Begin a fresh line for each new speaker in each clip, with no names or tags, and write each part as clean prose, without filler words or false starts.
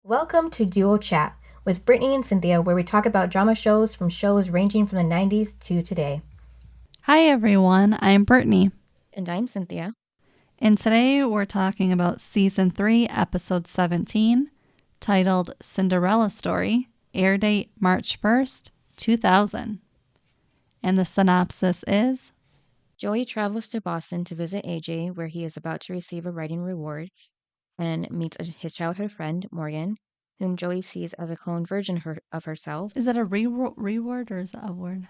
Welcome to Duo Chat with Brittany and Cynthia, where we talk about drama shows from shows ranging from the 90s to today.
Hi everyone, I'm Brittany,
And I'm Cynthia.
and today we're talking about Season 3, Episode 17, titled Cinderella Story, air date March 1st, 2000. And the synopsis is
Joey travels to Boston to visit AJ, where he is about to receive a writing reward, and meets his childhood friend, Morgan, whom Joey sees as a cloned version of herself.
Is it a reward or is it a word?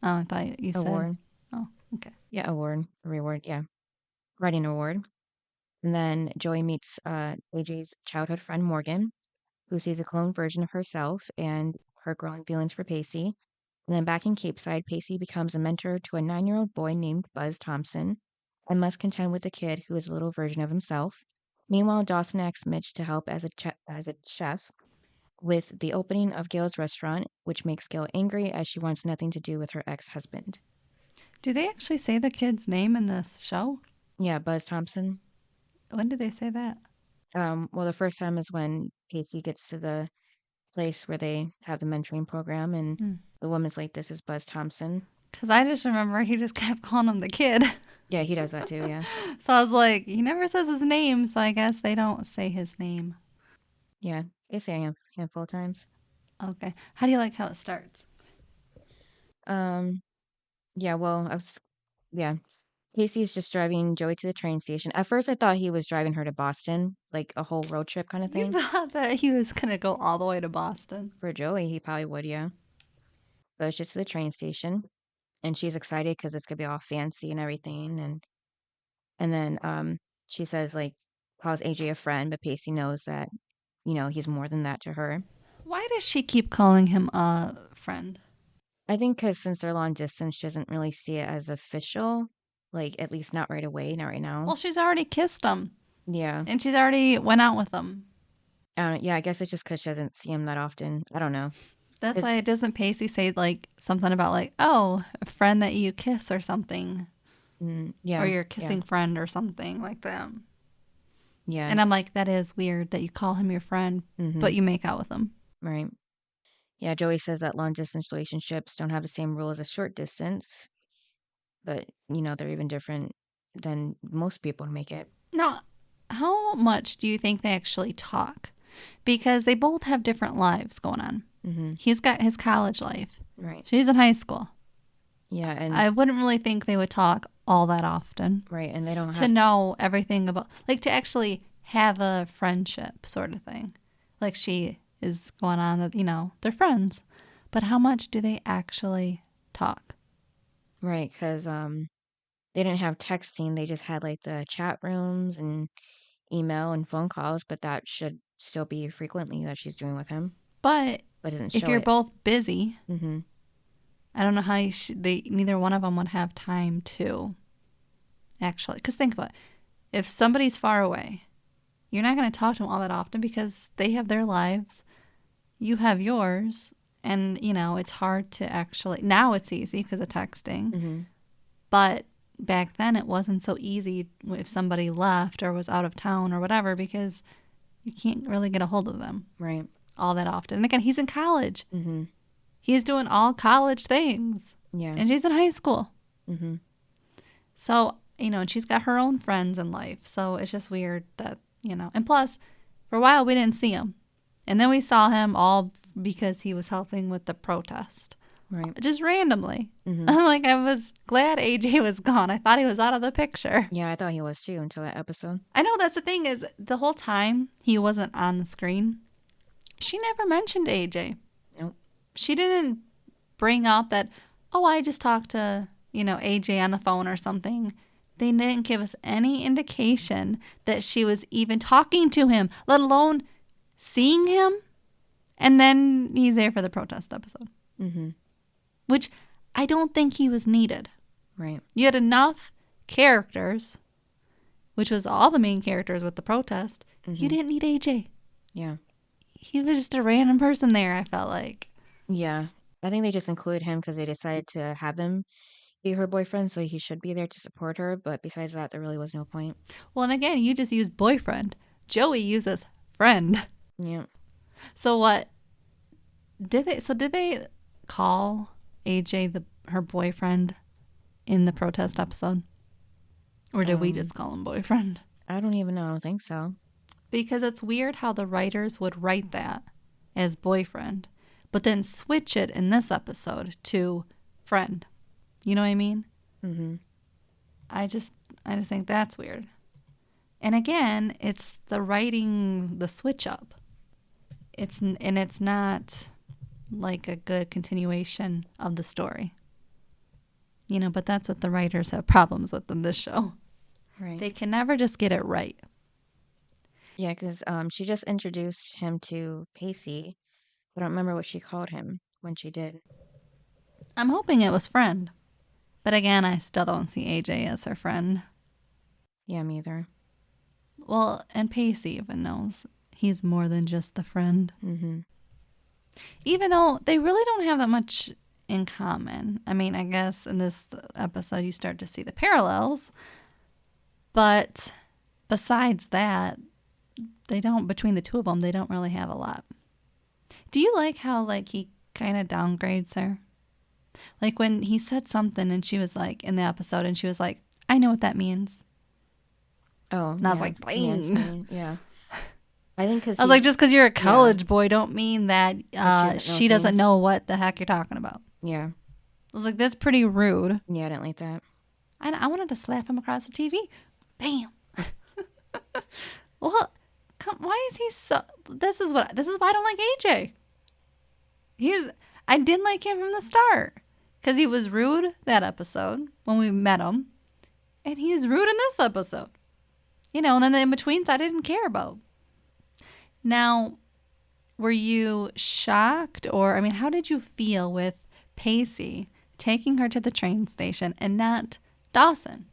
Oh, I thought you said.
Award.
Oh, okay.
Yeah, award. Reward, yeah. Writing award. And then Joey meets AJ's childhood friend, Morgan, who sees a cloned version of herself and her growing feelings for Pacey. And then back in Cape Side, Pacey becomes a mentor to a 9-year-old boy named Buzz Thompson and must contend with a kid who is a little version of himself. Meanwhile, Dawson asks Mitch to help as a chef with the opening of Gail's restaurant, which makes Gail angry as she wants nothing to do with her ex-husband.
Do they actually say the kid's name in this show?
Yeah, Buzz Thompson.
When did they say that?
Well, the first time is when Pacey gets to the place where they have the mentoring program, and the woman's like, "This is Buzz Thompson."
Because I just remember he just kept calling him the kid.
Yeah, he does that too, yeah.
So I was like, he never says his name, so I guess they don't say his name.
Yeah, they say a handful of times.
Okay. How do you like how it starts?
Yeah, well, Casey's just driving Joey to the train station. At first, I thought he was driving her to Boston, like a whole road trip kind of
You
thing.
thought that he was going to go all the way to Boston.
For Joey, he probably would, yeah. But it's just to the train station, and she's excited because it's gonna be all fancy and everything. And then she says like calls AJ a friend, but Pacey knows that he's more than that to her.
Why does she keep calling him a friend?
I think because since they're long distance, she doesn't really see it as official. Like, at least not right away, not right now.
Well, she's already kissed him.
Yeah.
And she's already went out with him.
Yeah, I guess it's just because she doesn't see him that often. I don't know.
That's why it doesn't Pacey say like something about like, oh, a friend that you kiss or something.
Yeah.
Or your kissing friend or something like that.
Yeah.
And I'm like, that is weird that you call him your friend, but you make out with him.
Right. Yeah, Joey says that long distance relationships don't have the same rules as short distance, but they're even different than most people make it.
Now, how much do you think they actually talk? Because they both have different lives going on. He's got his college life.
Right.
She's in high school.
Yeah, and
I wouldn't really think they would talk all that often.
Right, and they don't have
to know everything about, like, to actually have a friendship sort of thing. Like she is going on that, they're friends. But how much do they actually talk?
Right, because they didn't have texting. They just had like the chat rooms and email and phone calls, but that should still be frequently that she's doing with him.
But
doesn't
if
show
you're
it.
both busy, I don't know how neither one of them would have time to actually. Because think about it. If somebody's far away, you're not going to talk to them all that often because they have their lives. You have yours. And, it's hard to actually. Now it's easy because of texting. But back then it wasn't so easy if somebody left or was out of town or whatever because you can't really get a hold of them.
Right.
All that often. And again, he's in college. He's doing all college things.
Yeah.
And she's in high school. So, and she's got her own friends in life. So it's just weird that, and plus, for a while we didn't see him. And then we saw him all because he was helping with the protest.
Right.
Just randomly. Like, I was glad AJ was gone. I thought he was out of the picture.
Yeah, I thought he was too until that episode.
I know, that's the thing is the whole time he wasn't on the screen, she never mentioned AJ.
Nope.
She didn't bring up that, oh, I just talked to, AJ on the phone or something. They didn't give us any indication that she was even talking to him, let alone seeing him. And then he's there for the protest episode. Which I don't think he was needed.
Right.
You had enough characters, which was all the main characters with the protest. You didn't need AJ.
Yeah.
He was just a random person there, I felt like.
Yeah. I think they just included him because they decided to have him be her boyfriend, so he should be there to support her. But besides that, there really was no point.
Well, and again, you just used boyfriend. Joey uses friend.
Yeah.
So what did they? So did they call AJ her boyfriend in the protest episode, or did we
Um,
just call him boyfriend?
I don't even know. I don't think so.
Because it's weird how the writers would write that as boyfriend, but then switch it in this episode to friend. You know what I mean?
Mm-hmm.
I just think that's weird. And again, it's the writing, the switch up. It's not like a good continuation of the story. You know, but that's what the writers have problems with in this show.
Right.
They can never just get it right.
Yeah, because she just introduced him to Pacey. I don't remember what she called him when she did.
I'm hoping it was friend. But again, I still don't see AJ as her friend.
Yeah, me either.
Well, and Pacey even knows he's more than just the friend.
Mm-hmm.
Even though they really don't have that much in common. I mean, I guess in this episode you start to see the parallels. But besides that, they don't, between the two of them, they don't really have a lot. Do you like how, like, he kind of downgrades her? Like when he said something and she was like, in the episode, and she was like, I know what that means.
Oh,
And I was
yeah.
like, bling.
Mansplaining. Yeah. I think because
I was like, just because you're a
yeah,
college boy don't mean that
she
she
doesn't
doesn't
know
know
things.
what the heck you're talking about.
Yeah.
I was like, that's pretty rude.
Yeah, I didn't like that.
I wanted to slap him across the TV. Bam. Well, why is he so? This is why I don't like AJ. I didn't like him from the start because he was rude that episode when we met him, and he's rude in this episode. You know, and then the in betweens I didn't care about. Now, were you shocked, or I mean, how did you feel with Pacey taking her to the train station and not Dawson?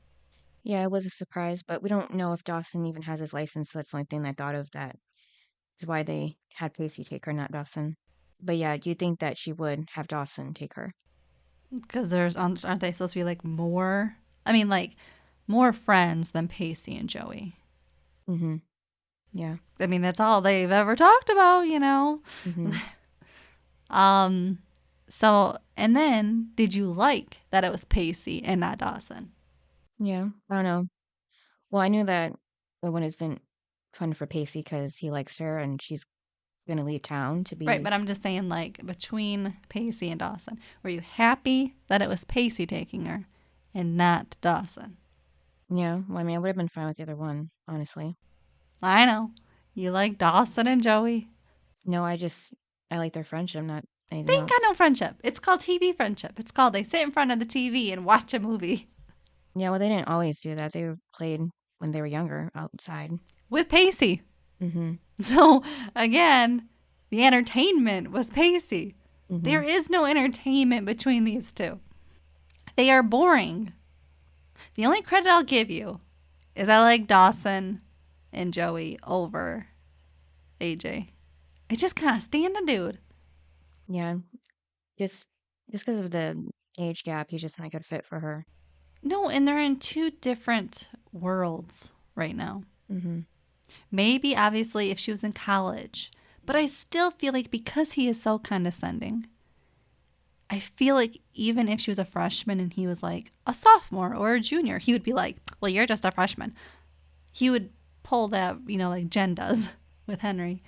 Yeah, it was a surprise, but we don't know if Dawson even has his license, so that's the only thing I thought of that is why they had Pacey take her, not Dawson. But yeah, do you think that she would have Dawson take her?
Because aren't they supposed to be like more? I mean, like more friends than Pacey and Joey.
Mm-hmm. Yeah.
I mean, that's all they've ever talked about, you know.
Mm-hmm.
Um. So, and then, did you like that it was Pacey and not Dawson?
Yeah. I don't know. Well, I knew that the one isn't fun for Pacey because he likes her and she's gonna leave town to
Right,
be.
but I'm just saying, like, between Pacey and Dawson, were you happy that it was Pacey taking her and not Dawson?
Yeah. Well, I mean, I would have been fine with the other one, honestly.
I know. You like Dawson and Joey.
No, I like their friendship, not
They
anything
ain't got
else.
no friendship. It's called TV friendship. It's called they sit in front of the TV and watch a movie
Yeah, well, they didn't always do that. They played when they were younger outside.
with Pacey.
Mm-hmm.
So, again, the entertainment was Pacey.
Mm-hmm.
There is no entertainment between these two. They are boring. The only credit I'll give you is I like Dawson and Joey over AJ. I just can't stand the dude.
Yeah, just just because of the age gap, he's just not a good fit for her.
No, and they're in two different worlds right now.
Mm-hmm.
Maybe, obviously, if she was in college. But I still feel like because he is so condescending, I feel like even if she was a freshman and he was like a sophomore or a junior, he would be like, well, you're just a freshman. He would pull that, you know, like Jen does with Henry.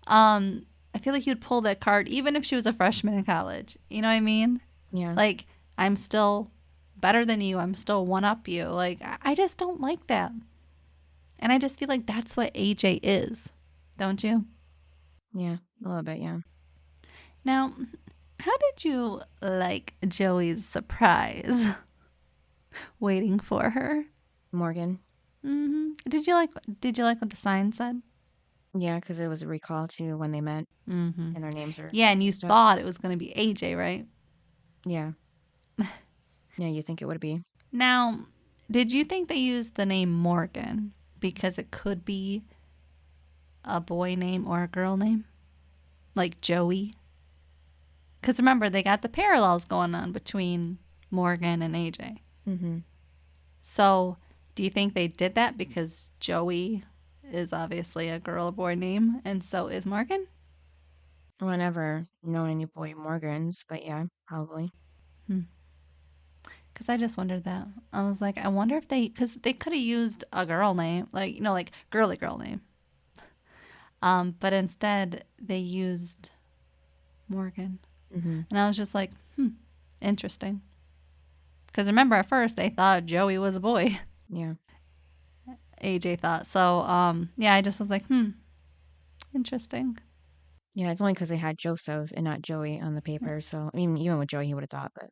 I feel like he would pull that card even if she was a freshman in college. You know what I mean?
Yeah,
Like, I'm still better than you. I'm still one up you. Like, I just don't like that. And I just feel like that's what AJ is. Don't you?
yeah, a little bit, yeah.
Now, how did you like Joey's surprise waiting for her?
Morgan.
Did you like what the sign said?
Yeah, because it was a recall to when they met
Mm-hmm.
and their names are
Yeah, and you
mixed up.
thought it was going to be AJ, right?
Yeah, yeah, you think it would be?
Now, did you think they used the name Morgan because it could be a boy name or a girl name? Like Joey? Because remember, they got the parallels going on between Morgan and AJ.
Mm-hmm.
So, do you think they did that because Joey is obviously a girl or boy name and so is Morgan?
Well, I never known any boy Morgans, but yeah, probably.
Because I just wondered that. I was like, I wonder if because they could have used a girl name, like, like girly girl name. But instead they used Morgan.
Mm-hmm.
And I was just like, interesting. Because remember, at first they thought Joey was a boy.
Yeah.
AJ thought. So, yeah, I just was like, interesting.
Yeah, it's only because they had Joseph and not Joey on the paper. So, I mean, even with Joey, he would have thought, but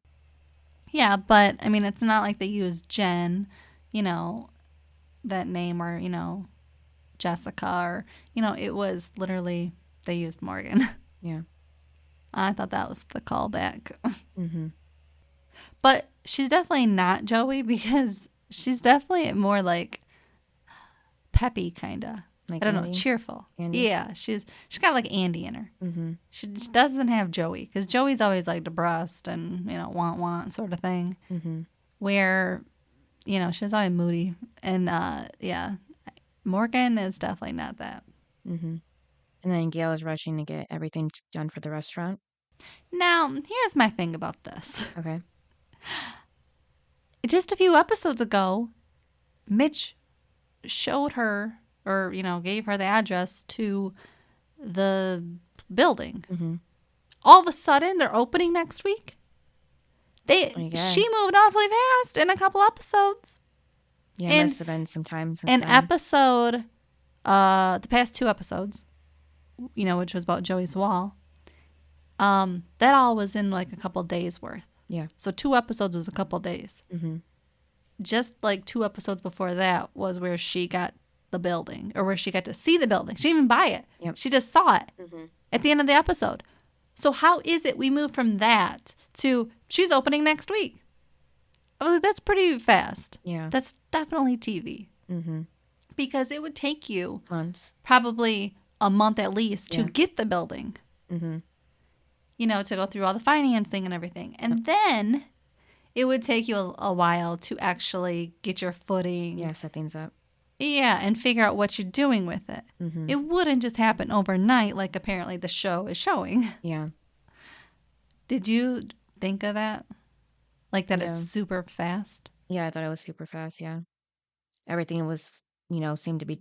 Yeah, but I mean, it's not like they used Jen, that name, or, Jessica, or, it was literally, they used Morgan.
yeah.
I thought that was the callback.
Mm-hmm.
But she's definitely not Joey because she's definitely more like peppy, kind of.
Like
I don't know,
Andy.
cheerful.
Andy.
Yeah, she's got like Andy in her.
Mm-hmm.
She just doesn't have Joey because Joey's always like depressed and want sort of thing.
Mm-hmm.
Where she's always moody, and yeah, Morgan is definitely not that.
Mm-hmm. And then Gail is rushing to get everything done for the restaurant.
Now here's my thing about this.
Okay.
Just a few episodes ago, Mitch showed her, or gave her the address to the building.
Mm-hmm.
All of a sudden, they're opening next week.
I
She
guess.
moved awfully fast in a couple episodes.
Yeah, it
And
must have been some time since
an
then.
episode, the past two episodes, which was about Joey's wall, that all was in like a couple days worth.
Yeah.
So 2 episodes was a couple days.
Mm-hmm.
Just like 2 episodes before that was where she got the building, or where she got to see the building. She didn't even buy it.
Yep.
She just saw it
Mm-hmm.
at the end of the episode. So how is it we moved from that to she's opening next week? I was like, that's pretty fast.
Yeah.
That's definitely TV.
Mm-hmm.
Because it would take you
Months.
probably a month at least to
Yeah.
get the building,
Mm-hmm.
to go through all the financing and everything. And then it would take you a while to actually get your footing.
Yeah, set things up.
Yeah, and figure out what you're doing with it.
Mm-hmm.
It wouldn't just happen overnight like apparently the show is showing.
Yeah.
Did you think of that? Like that
Yeah.
it's super fast?
Yeah, I thought it was super fast. Yeah. Everything was, seemed to be,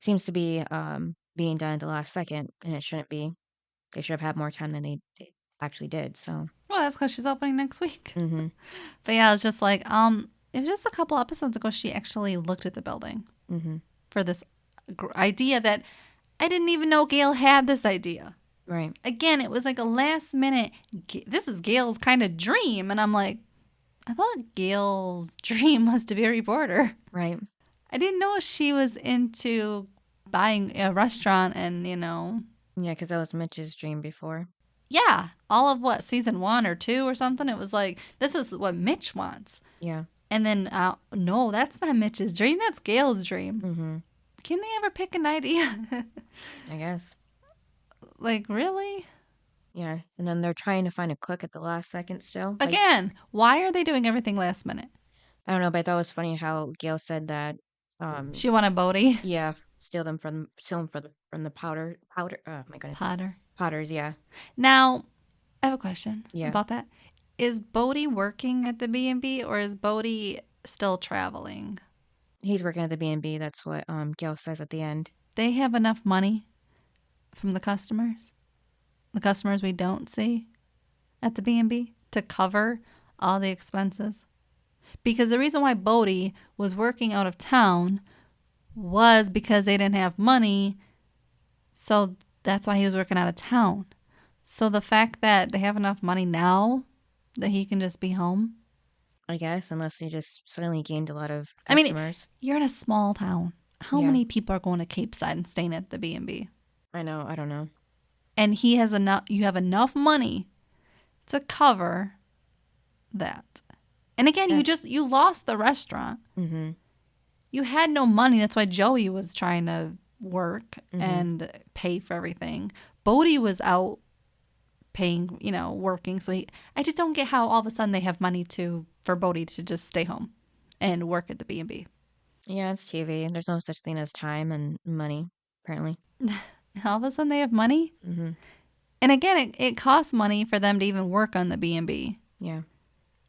seems to be being done at the last second, and it shouldn't be. They should have had more time than they actually did. So.
Well, that's because she's opening next week.
Mm-hmm.
But yeah, it was just like, it was just a couple episodes ago she actually looked at the building
Mm-hmm.
for this idea that I didn't even know Gail had this idea.
Right.
Again, it was like a last minute, this is Gail's kind of dream. And I'm like, I thought Gail's dream was to be a reporter.
Right.
I didn't know she was into buying a restaurant and,
Yeah, because that was Mitch's dream before.
yeah, all of what, season 1 or 2 or something. It was like, this is what Mitch wants.
Yeah.
And then, no, that's not Mitch's dream. That's Gail's dream.
Mm-hmm.
Can they ever pick an idea?
I guess.
Like, really?
Yeah. And then they're trying to find a cook at the last second still. Like,
Again, why are they doing everything last minute?
I don't know, but I thought it was funny how Gail said that.
She wanted Bodie.
Yeah, steal them from the powder. Oh my goodness.
Potter.
Potters. Yeah.
Now, I have a question
Yeah.
about that. Is Bodie working at the B&B or is Bodie still traveling?
He's working at the B&B. That's what Gail says at the end.
They have enough money from the customers we don't see at the B&B to cover all the expenses. Because the reason why Bodie was working out of town was because they didn't have money. So that's why he was working out of town. So the fact that they have enough money now that he can just be home.
I guess, unless they just suddenly gained a lot of
I mean,
customers.
you're in a small town. How
Yeah.
many people are going to Cape Side and staying at the B&B?
I know. I don't know.
And he has enough. You have enough money to cover that. And again,
Yeah.
you lost the restaurant.
Mm-hmm.
You had no money. That's why Joey was trying to work
Mhm.
and pay for everything. Bodie was out paying, working. So I just don't get how all of a sudden they have money for Bodie to just stay home and work at the B&B.
Yeah, it's TV. There's no such thing as time and money, apparently.
All of a sudden they have money.
Mm-hmm.
And again, it costs money for them to even work on the B&B.
Yeah.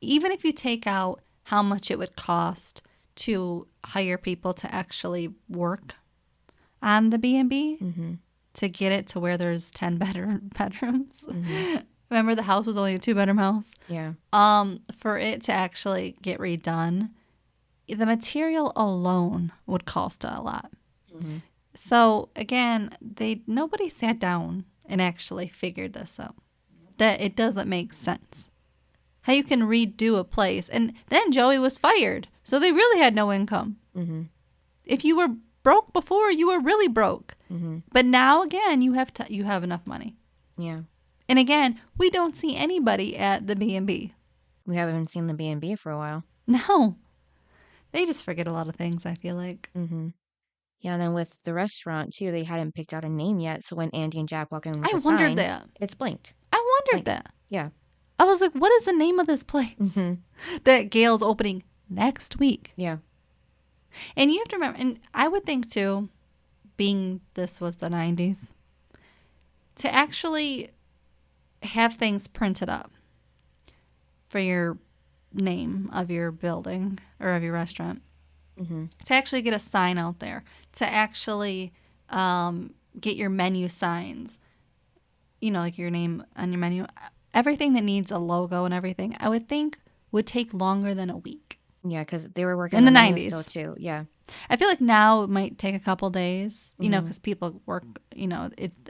Even if you take out how much it would cost to hire people to actually work on the B&B
Mm-hmm.
to get it to where there's 10 bedrooms.
Mm-hmm.
Remember the house was only a 2-bedroom house?
Yeah.
For it to actually get redone, the material alone would cost a lot.
Mm-hmm.
So again, nobody sat down and actually figured this out. That it doesn't make sense. How you can redo a place. And then Joey was fired. So they really had no income.
Mm-hmm.
If you were broke before, you were really broke.
Mm-hmm.
But now again, you have enough money.
Yeah.
And again, we don't see anybody at the B&B.
We haven't seen the B&B for a while.
No. They just forget a lot of things, I feel like.
Mm-hmm. Yeah, and then with the restaurant too, they hadn't picked out a name yet. So when Andy and Jack walk in with
I
the
wondered
sign,
that.
it's blinked.
I wondered
Blinked.
that.
Yeah.
I was like, what is the name of this place
Mm-hmm.
that Gail's opening next week?
Yeah.
And you have to remember, and I would think too, being this was the 90s, to actually have things printed up for your name of your building or of your restaurant,
Mm-hmm.
to actually get a sign out there, to actually get your menu signs, like your name on your menu, everything that needs a logo and everything, I would think would take longer than a week.
Yeah, because they were working
In
on
the
menu
90s.
still too. Yeah.
I feel like now it might take a couple days,
Mhm.
because people work,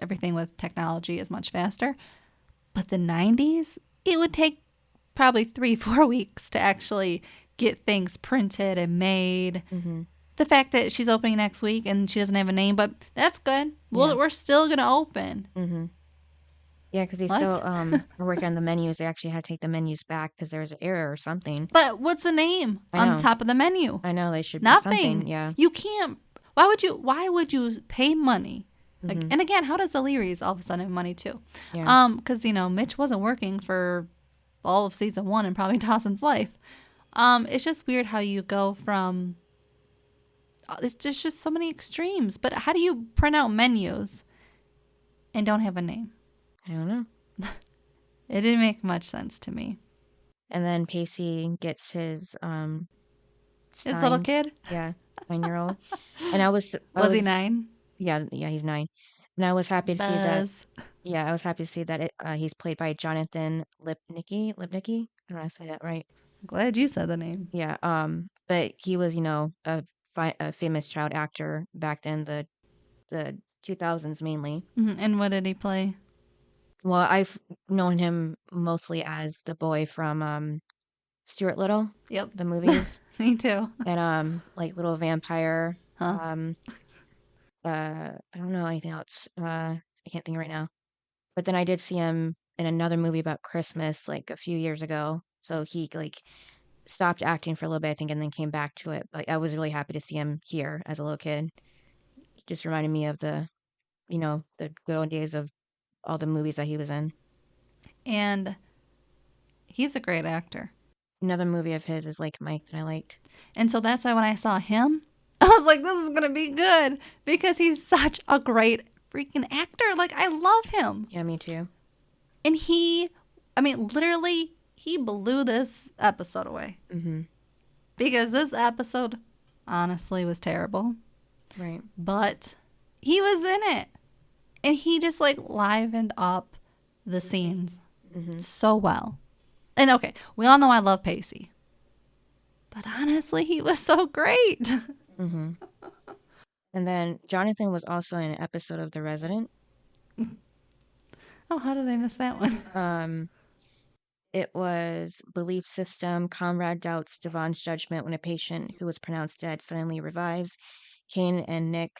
everything with technology is much faster. But the 90s, it would take probably 3-4 weeks to actually get things printed and made.
Mm-hmm.
The fact that she's opening next week and she doesn't have a name, but that's good.
Yeah.
We're still going to open.
Mm-hmm. Yeah, because they
What?
still were working on the menus. They actually had to take the menus back because there was an error or something.
But what's the name
I
on
know.
the top of the menu?
I know they should be
Nothing.
something. Yeah.
You can't. Why would you pay money? Like,
Mhm.
and again, how does the Learys all of a sudden have money too?
Yeah.
Because Mitch wasn't working for all of season 1 and probably Dawson's life. It's just weird how you go from. There's just so many extremes. But how do you print out menus and don't have a name?
I don't know.
It didn't make much sense to me.
And then Pacey gets his
His little
signed.
kid?
Yeah, 9-year-old. And I was
Was he 9?
Yeah, he's 9. And I was happy to see that.
Buzz.
Yeah, I was happy to see that he's played by Jonathan Lipnicki. Lipnicki? I don't know how to say that right.
I'm glad you said the name.
Yeah. But he was, a famous child actor back then, the 2000s mainly.
Mhm. And what did he play?
Well, I've known him mostly as the boy from Stuart Little,
Yep.
the movies,
Me too.
and like Little Vampire.
Huh?
I don't know anything else. I can't think right now. But then I did see him in another movie about Christmas like a few years ago. So he like stopped acting for a little bit, I think, and then came back to it. But I was really happy to see him here as a little kid. Just reminded me of the good old days of all the movies that he was in.
And he's a great actor.
Another movie of his is Like Mike that I liked.
And so that's why when I saw him, I was like, this is going to be good because he's such a great freaking actor. Like, I love him.
Yeah, me too.
And literally, he blew this episode away.
Mm-hmm.
Because this episode honestly was terrible.
Right.
But he was in it. And he just like livened up the scenes so well. And okay, we all know I love Pacey. But honestly, he was so great.
Mm-hmm. And then Jonathan was also in an episode of The Resident.
Oh, how did I miss that one?
It was belief system. Conrad doubts Devon's judgment when a patient who was pronounced dead suddenly revives. Kane and Nick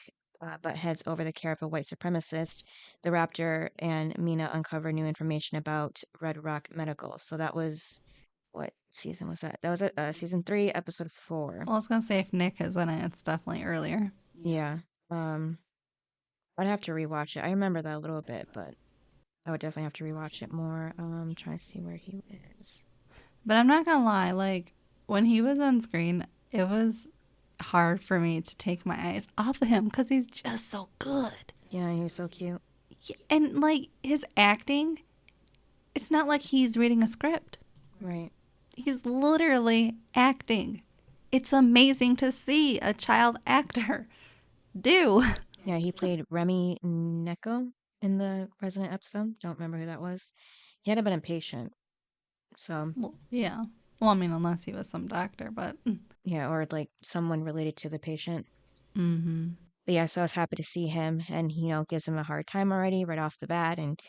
butt heads over the care of a white supremacist. The Raptor and Mina uncover new information about Red Rock Medical. So that was, what season was that? That was season 3, episode 4.
Well, I was going to say if Nick is in it, it's definitely earlier.
Yeah. I'd have to rewatch it. I remember that a little bit, but I would definitely have to rewatch it more. Trying to see where he is.
But I'm not going to lie. Like, when he was on screen, it was hard for me to take my eyes off of him because he's just so good.
Yeah, he was so cute.
And like his acting, it's not like he's reading a script.
Right.
He's literally acting. It's amazing to see a child actor do.
Yeah, he played Remy Neko in the Resident episode. Don't remember who that was. He had been impatient. So,
Well, yeah. Well, I mean, unless he was some doctor, but.
yeah, or like someone related to the patient.
Mm-hmm.
But yeah, so I was happy to see him, and he, gives him a hard time already right off the bat and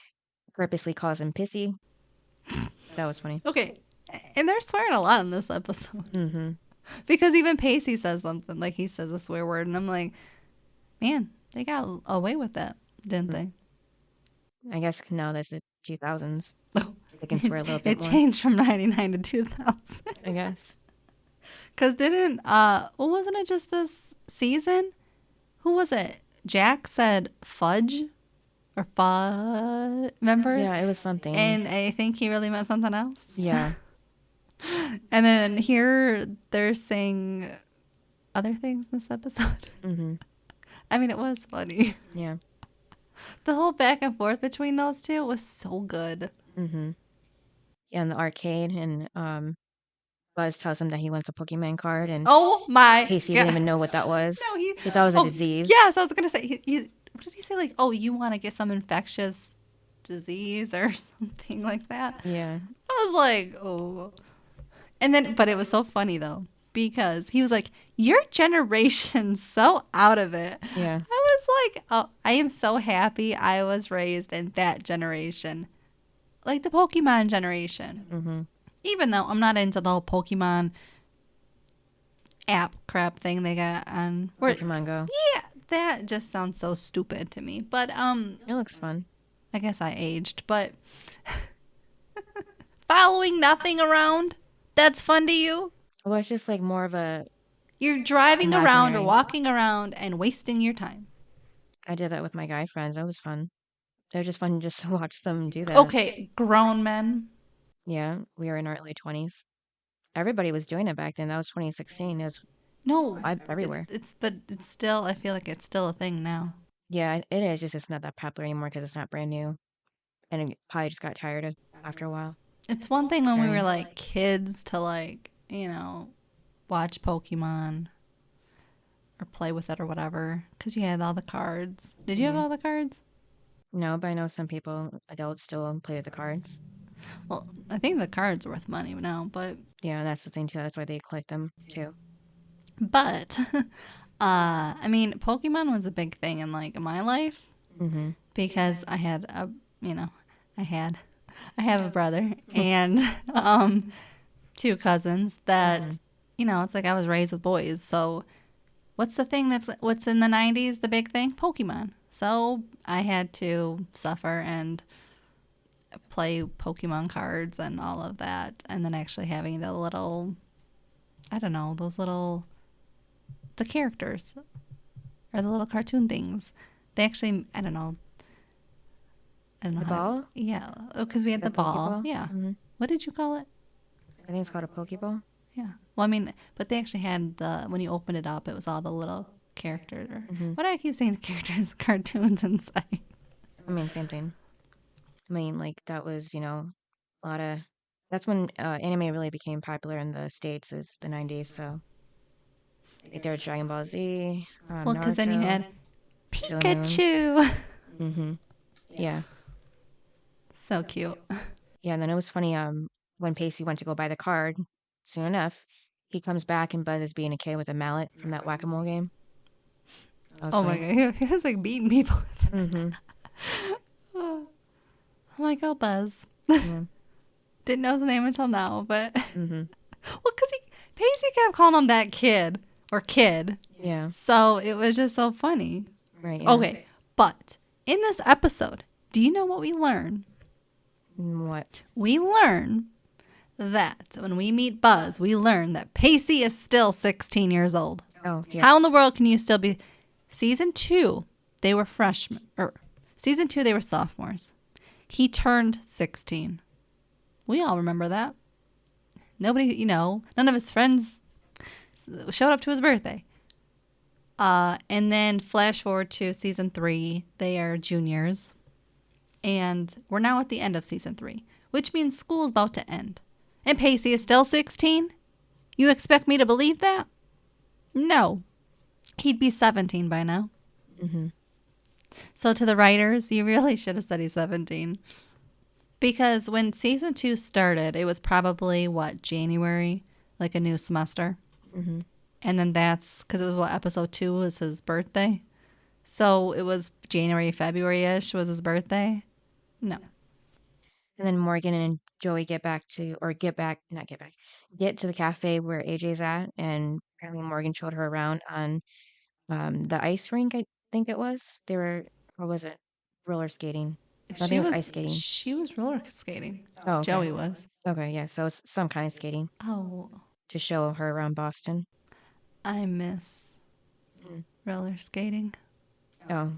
purposely calls him pissy. That was funny.
Okay. And they're swearing a lot in this episode.
Mm-hmm.
Because even Pacey says something, like he says a swear word, and I'm like, man, they got away with that, didn't they?
I guess now that's the 2000s.
Oh,
They can swear a little bit
it
more,
changed from 99 to 2000.
I guess.
Because wasn't it just this season? Who was it? Jack said fudge or fudge, remember?
Yeah, it was something.
And I think he really meant something else.
Yeah.
And then here they're saying other things in this episode.
Mm-hmm.
I mean, it was funny.
Yeah.
The whole back and forth between those two was so good.
Mm-hmm. Yeah, in the arcade, and Buzz tells him that he wants a Pokemon card, and
Oh my
Pacey
God.
didn't even know what that was.
No,
He thought it was a disease.
Yes, I was going to say, what did he say? Like, oh, you want to get some infectious disease or something like that?
Yeah.
I was like, oh. And then, but it was so funny though, because he was like, your generation's so out of it.
Yeah.
I was like, oh, I am so happy I was raised in that generation. Like the Pokemon generation.
Mm-hmm.
Even though I'm not into the whole Pokemon app crap thing they got on
Pokemon Go.
Yeah, that just sounds so stupid to me. But
It looks fun.
I guess I aged, but following nothing around, that's fun to you?
Well, it's just like more of a.
You're driving around or
Imaginary.
walking around and wasting your time.
I did that with my guy friends. That was fun. It was just fun just to watch them do that.
Okay, grown men.
Yeah, we were in our early 20s. Everybody was doing it back then. That was 2016. It was
No,
everywhere.
but it's still. I feel like it's still a thing now.
Yeah, it is. Just it's not that popular anymore because it's not brand new, and it probably just got tired of after a while.
It's one thing when we were
Right.
like kids to like watch Pokemon or play with it or whatever because you had all the cards. Did you have all the cards?
No, but I know some people, adults, still play with the cards.
Well, I think the cards are worth money now, but
Yeah, and that's the thing too. That's why they collect them too.
I mean, Pokemon was a big thing in like my life
Mm-hmm.
because I had I have a brother and two cousins that it's like I was raised with boys. So what's the thing what's in the 90s, the big thing? Pokemon. So I had to suffer and play Pokemon cards and all of that, and then actually having the little, I don't know, the characters or the little cartoon things. They actually, I don't know.
The
how to
ball?
yeah, because we had the ball.
Pokeball?
Yeah.
Mm-hmm.
What did you call it?
I think it's called a Pokeball.
Yeah. Well, I mean, but they actually had when you opened it up, it was all the little characters. What do I keep saying? Characters, cartoons inside.
I mean, same thing. I mean, like that was, a lot of. That's when anime really became popular in the States, is the 90s. So, like there was Dragon Ball Z,
Well, because then you
Naruto,
had
Sailor Moon.
Pikachu.
Mm-hmm. Yeah.
So cute.
Yeah, and then it was funny, when Pacey went to go buy the card, soon enough, he comes back and Buzz is being a kid with a mallet from that whack-a-mole game. That was
Oh my
funny.
god, he was like beating people.
Mm-hmm.
I'm like, oh, Buzz.
Yeah.
Didn't know his name until now, but
Mm-hmm.
well, because Pacey kept calling him that kid or kid,
Yeah.
so it was just so funny.
Right. Yeah.
Okay, but in this episode, do you know what we learn?
What?
We learn that when we meet Buzz, we learn that Pacey is still 16 years old.
Oh, yeah.
How in the world can you still be? Season 2, they were freshmen. Or season 2, they were sophomores. He turned 16. We all remember that. Nobody, none of his friends showed up to his birthday. And then flash forward to season 3. They are juniors. And we're now at the end of season 3, which means school's about to end. And Pacey is still 16? You expect me to believe that? No. He'd be 17 by now.
Mm-hmm.
So to the writers, you really should have said he's 17. Because when season 2 started, it was probably, January? Like a new semester.
Mm-hmm.
And then that's, because it was episode 2 was his birthday. So it was January, February-ish was his birthday. No.
And then Morgan and Joey get to the cafe where AJ's at, and apparently Morgan showed her around on the ice rink, I think it was. They were, or was it roller skating? No, I think
She
it was ice
was
skating.
she was roller skating.
Oh, okay.
Joey was.
Okay, yeah, so it's some kind of skating
Oh,
to show her around Boston.
I miss
Mm.
roller skating
Oh,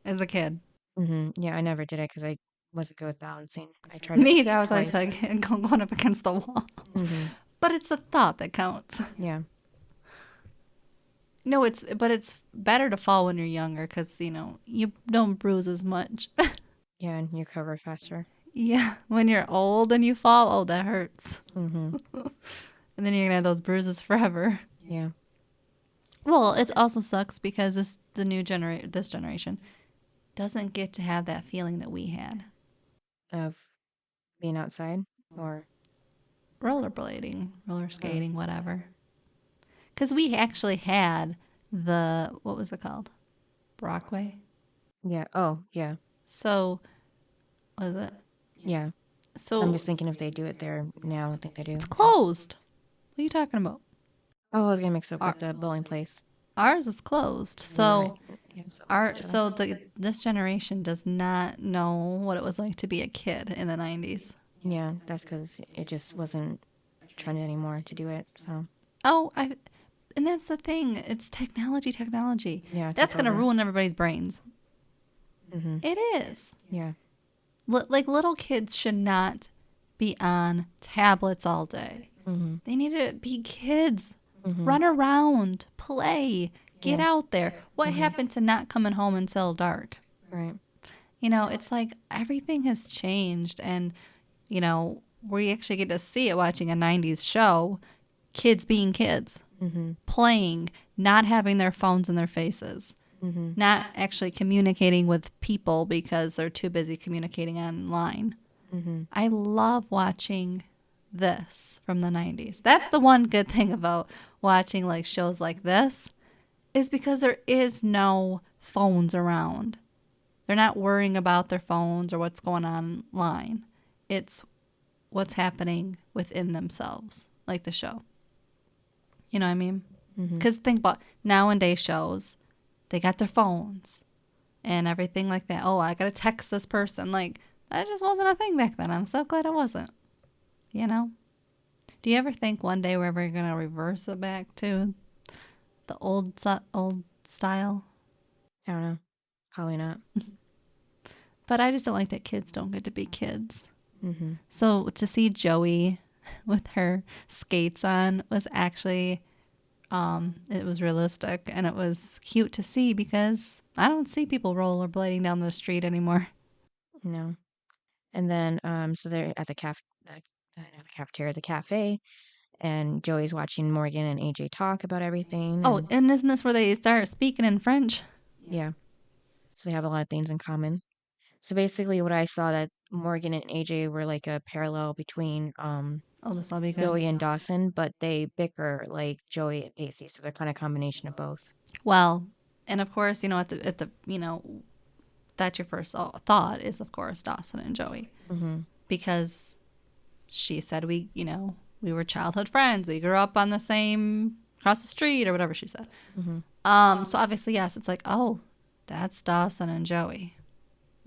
as a kid.
yeah, I never did it because I wasn't good with balancing. I tried it
Me, that was always
twice.
like going up against the wall.
Mm-hmm.
But it's the thought that counts.
Yeah,
No, it's better to fall when you're younger because you don't bruise as much.
yeah, and you recover faster.
Yeah, when you're old and you fall, oh, that hurts.
Mm-hmm.
And then you're gonna have those bruises forever.
Yeah.
Well, it also sucks because this generation doesn't get to have that feeling that we had.
Of being outside or
Rollerblading, roller skating, whatever. Because we actually had what was it called? Brockway.
yeah. Oh, yeah.
So, what is it?
Yeah.
So,
I'm just thinking if they do it there now, I don't think they do.
it's closed. What are you talking about?
Oh, I was gonna mix up with the bowling place.
Ours is closed.
You're
So,
right. Yeah, so
this generation does not know what it was like to be a kid in the 90s.
yeah, that's because it just wasn't a trend anymore to do it. So
Oh, and that's the thing. It's technology.
yeah,
That's going to ruin everybody's brains.
Mm-hmm.
It is.
Yeah.
Like little kids should not be on tablets all day.
Mm-hmm.
They need to be kids.
Mm-hmm.
Run around, play, get
Yeah.
out there. What happened to not coming home until dark?
Right.
It's like everything has changed. And, we actually get to see it watching a 90s show. Kids being kids,
Mm-hmm.
playing, not having their phones in their faces,
Mm-hmm.
not actually communicating with people because they're too busy communicating online.
Mm-hmm.
I love watching this from the 90s. That's the one good thing about watching like shows like this is because there is no phones around. They're not worrying about their phones or what's going on online. It's what's happening within themselves, like the show. You know what I mean?
Mm-hmm.
Because think about nowadays shows, they got their phones and everything like that. Oh, I got to text this person. Like, that just wasn't a thing back then. I'm so glad it wasn't. Do you ever think one day we're ever going to reverse it back to the old style?
I don't know. Probably not.
But I just don't like that kids don't get to be kids.
Mm-hmm.
So to see Joey with her skates on was actually, it was realistic and it was cute to see because I don't see people rollerblading down the street anymore.
No. And then so they're at the cafeteria, the cafe, and Joey's watching Morgan and AJ talk about everything.
Oh,
And
and isn't this where they start speaking in French?
yeah, so they have a lot of things in common. So basically, what I saw that Morgan and AJ were like a parallel between
Oh, this will be good.
Joey and Dawson, but they bicker like Joey and Pacey, so they're kind of combination of both.
Well, and of course, at the that's your first thought is of course Dawson and Joey
Mm-hmm.
because she said we were childhood friends. We grew up on the same across the street or whatever she said.
Mm-hmm.
So obviously, yes, it's like, oh, that's Dawson and Joey.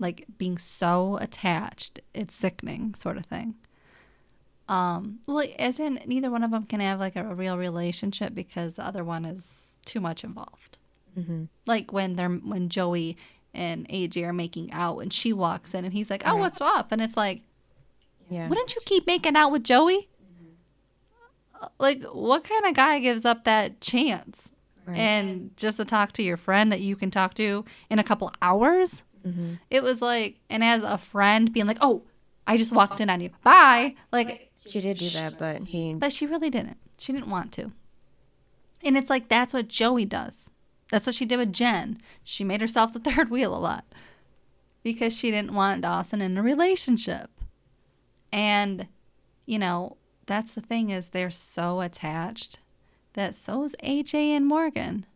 Like being so attached, it's sickening sort of thing. Well, as in neither one of them can have like a real relationship because the other one is too much involved.
Mm-hmm.
Like when Joey and AJ are making out and she walks in and he's like, oh,
Right.
what's up? And it's like,
Yeah.
wouldn't you keep making out with Joey? Like, what kind of guy gives up that chance?
Right.
and just to talk to your friend that you can talk to in a couple hours.
Mm-hmm.
It was like, and as a friend being like, oh, I just walked in on you. Bye. Like,
She did do that,
but she really didn't. She didn't want to. And it's like, that's what Joey does. That's what she did with Jen. She made herself the third wheel a lot because she didn't want Dawson in a relationship. And, you know, that's the thing is they're so attached that so is AJ and Morgan.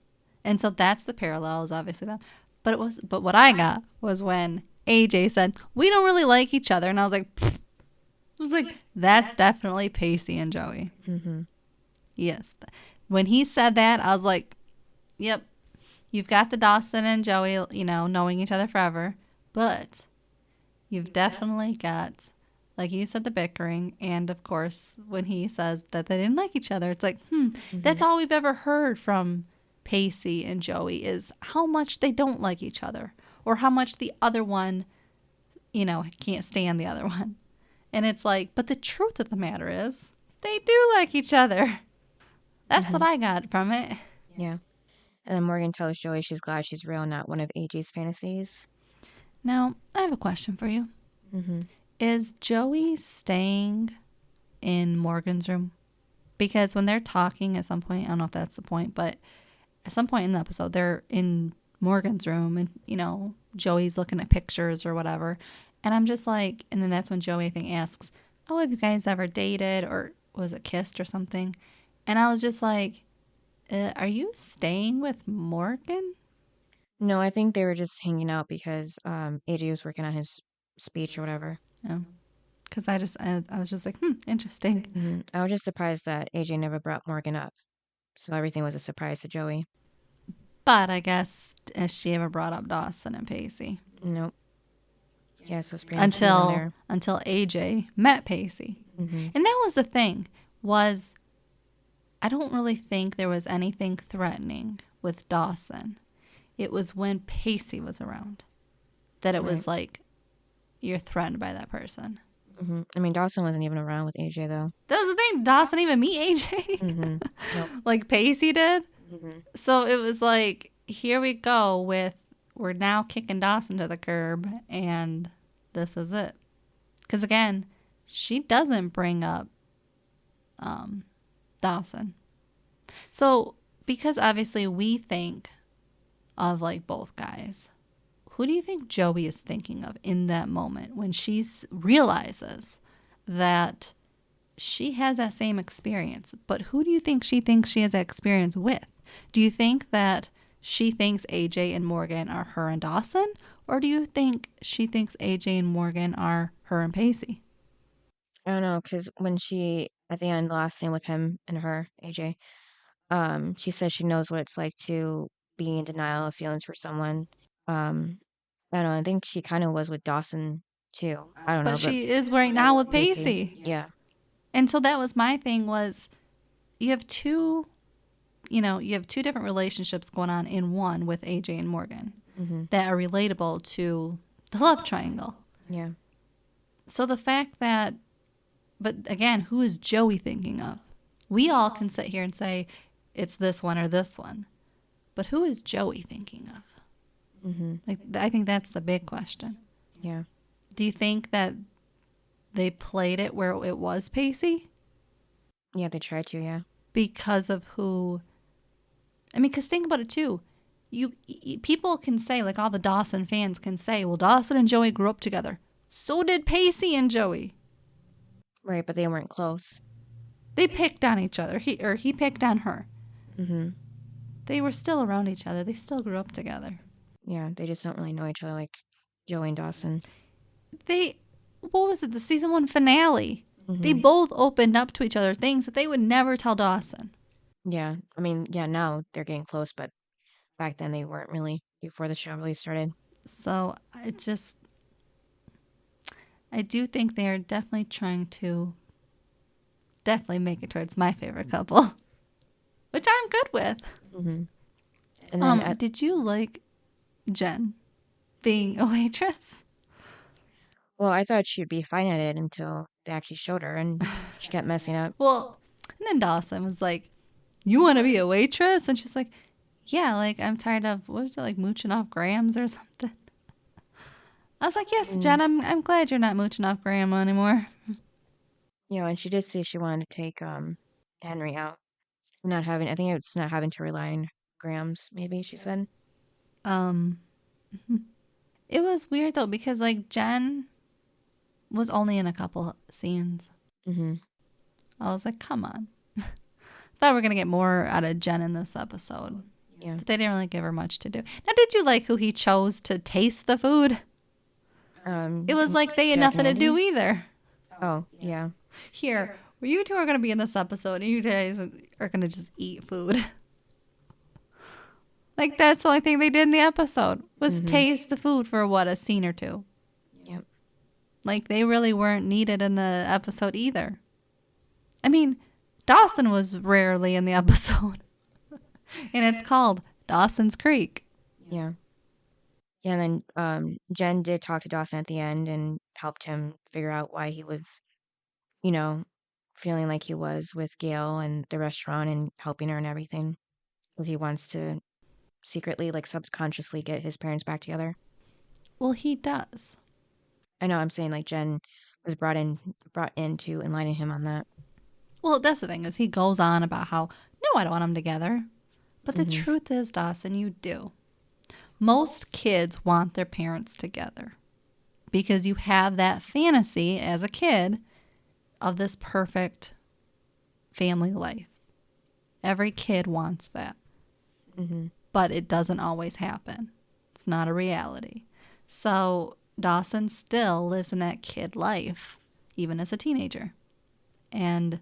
And so that's the parallels, obviously. But what I got was when AJ said, we don't really like each other. And I was like, pfft. I was like, that's definitely Pacey and Joey.
Mm-hmm.
Yes. When he said that, I was like, yep, you've got the Dawson and Joey, you know, knowing each other forever. But you've definitely got, like you said, the bickering. And of course, when he says that they didn't like each other, it's like, that's all we've ever heard from Pacey and Joey is how much they don't like each other or how much the other one, you know, can't stand the other one. And it's like, but the truth of the matter is they do like each other. That's what I got from it.
Yeah. And then Morgan tells Joey she's glad she's real, not one of AJ's fantasies.
Now, I have a question for you.
Mm-hmm.
Is Joey staying in Morgan's room? Because when they're talking at some point, I don't know if that's the point, but at some point in the episode, they're in Morgan's room and, you know, Joey's looking at pictures or whatever. And I'm just like, and then that's when Joey, I think, asks, oh, have you guys ever dated or was it kissed or something? And I was just like, are you staying with Morgan?
No, I think they were just hanging out because AJ was working on his speech or whatever.
Oh, because I was just like, interesting.
Mm-hmm. I was just surprised that AJ never brought Morgan up. So everything was a surprise to Joey.
But I guess has she ever brought up Dawson and Pacey?
Nope. Yeah, so Spring there.
Until AJ met Pacey.
Mm-hmm.
And that was the thing, was I don't really think there was anything threatening with Dawson. It was when Pacey was around that it was like, you're threatened by that person.
Mm-hmm. I mean, Dawson wasn't even around with AJ, though.
That was the thing. Dawson even meet AJ.
Mm-hmm. Nope.
Like Pacey did.
Mm-hmm.
So it was like, here we go with, we're now kicking Dawson to the curb, and this is it. Because again, she doesn't bring up Dawson. So because obviously we think of like both guys, who do you think Joey is thinking of in that moment when she realizes that she has that same experience? But who do you think she thinks she has that experience with? Do you think that she thinks AJ and Morgan are her and Dawson? Or do you think she thinks AJ and Morgan are her and Pacey?
I don't know, because when she, at the end, last scene with him and her, AJ, she says she knows what it's like to be in denial of feelings for someone. Um, I don't know, I think she kind of was with Dawson, too. I don't
But
know, but
she is right now with Pacey.
Yeah.
And so that was my thing was you have two different relationships going on in one with AJ and Morgan that are relatable to the love triangle.
Yeah.
So the fact that, but again, who is Joey thinking of? We all can sit here and say it's this one or this one, but who is Joey thinking of?
Mm-hmm.
Like, I think that's the big question.
Yeah.
Do you think that they played it where it was Pacey?
Yeah, they tried to, yeah.
Because of who, I mean, because think about it too. People can say, like all the Dawson fans can say, well, Dawson and Joey grew up together. So did Pacey and Joey.
Right, but they weren't close.
They picked on each other. He picked on her.
Mm-hmm.
They were still around each other. They still grew up together.
Yeah, they just don't really know each other like Joey and Dawson.
What was it? The season 1 finale.
Mm-hmm.
They both opened up to each other things that they would never tell Dawson.
Yeah, I mean, yeah, now they're getting close, but back then they weren't really before the show really started.
So I do think they are definitely trying to make it towards my favorite couple, which I'm good with.
Mm-hmm. And then
did you like Jen being a waitress?
well, I thought she'd be fine at it until they actually showed her, and she kept messing up.
Well, and then Dawson was like, you want to be a waitress? And she's like, Yeah, like I'm tired of what was it, like mooching off Grams or something. I was like, yes,
And,
Jen, I'm glad you're not mooching off Grandma anymore.
and she did say she wanted to take Henry out. Not having, I think it's not having to rely on Grams, maybe she said.
Um, it was weird though because like Jen was only in a couple scenes.
Mm-hmm.
I was like, come on. Thought we were gonna get more out of Jen in this episode,
Yeah.
but they didn't really give her much to do. Now, did you like who he chose to taste the food? It was like they had
Jack and
nothing to do
Andy?
either.
Oh, yeah.
Here, well, you two are gonna be in this episode, and you guys are gonna just eat food. Like that's the only thing they did in the episode was
Mm-hmm.
taste the food for what, a scene or two.
Yep.
Like they really weren't needed in the episode either. I mean, Dawson was rarely in the episode. And it's called Dawson's Creek.
Yeah. Yeah, and then Jen did talk to Dawson at the end and helped him figure out why he was, you know, feeling like he was with Gail and the restaurant and helping her and everything. Because he wants to secretly, like subconsciously, get his parents back together.
Well, he does.
I know I'm saying like Jen was brought in to enlighten him on that.
Well, that's the thing is he goes on about how, no, I don't want them together. But the
Mm-hmm.
truth is, Dawson, you do. Most kids want their parents together because you have that fantasy as a kid of this perfect family life. Every kid wants that,
Mm-hmm.
but it doesn't always happen. It's not a reality. So Dawson still lives in that kid life, even as a teenager. And